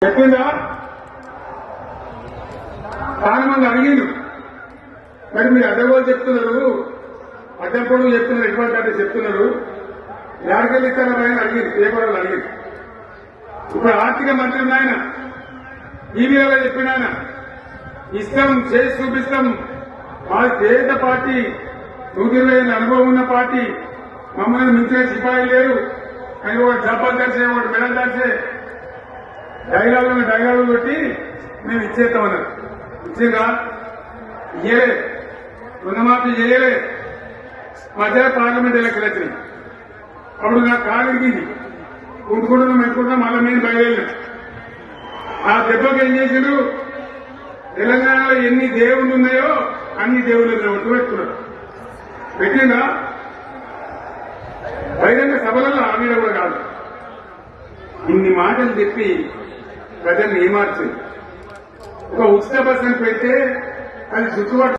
చెప్పిందా చాలా మంది అడిగిండు. మరి మీరు అడ్డగోలు చెప్తున్నారు, అడ్డంపొడుగు చెప్తున్నారు, ఎటువంటి అంటే చెప్తున్నారు, ఎక్కడికెళ్ళి ఇస్తారా ఆయన అడిగింది, పేపర్లు అడిగింది. ఇప్పుడు ఆర్థిక మంత్రి ఆయన టీవీలో చెప్పిన ఆయన ఇస్తాం, చేసి చూపిస్తాం, మా పేద పార్టీ, 120 అనుభవం ఉన్న పార్టీ, మమ్మల్ని మించిన సిపాయి లేరు అని ఒకటి జబ్బలు తెలిసే, ఒకటి మెడలు తెలిసే డైలాగులు పెట్టి మేము ఇచ్చేస్తామన్నారు. ఇచ్చిందా? ఇయ్యలే. రుణమాఫీ చేయలే. మధ్యలో పార్లమెంట్ ఎన్నికలు వచ్చినాయి. అప్పుడు నాకు కాలు ఇరిగింది, కుంటుకుంటున్నాం పెట్టుకుంటాం, మళ్ళీ మేము బయలుదేరినా. ఆ దెబ్బకి ఏం చేసిండు, తెలంగాణలో ఎన్ని దేవుళ్ళు ఉన్నాయో అన్ని దేవుళ్ళు ఒట్టు పెట్టుకున్నారు. పెట్టిందా? బహిరంగ సభలలో ఆ మీద కూడా కాదు. ఇన్ని మాటలు చెప్పి ప్రజల్ని ఏమార్చింది. ఒక ఉచిత బస్సును పెడితే అది చుట్టుబాటు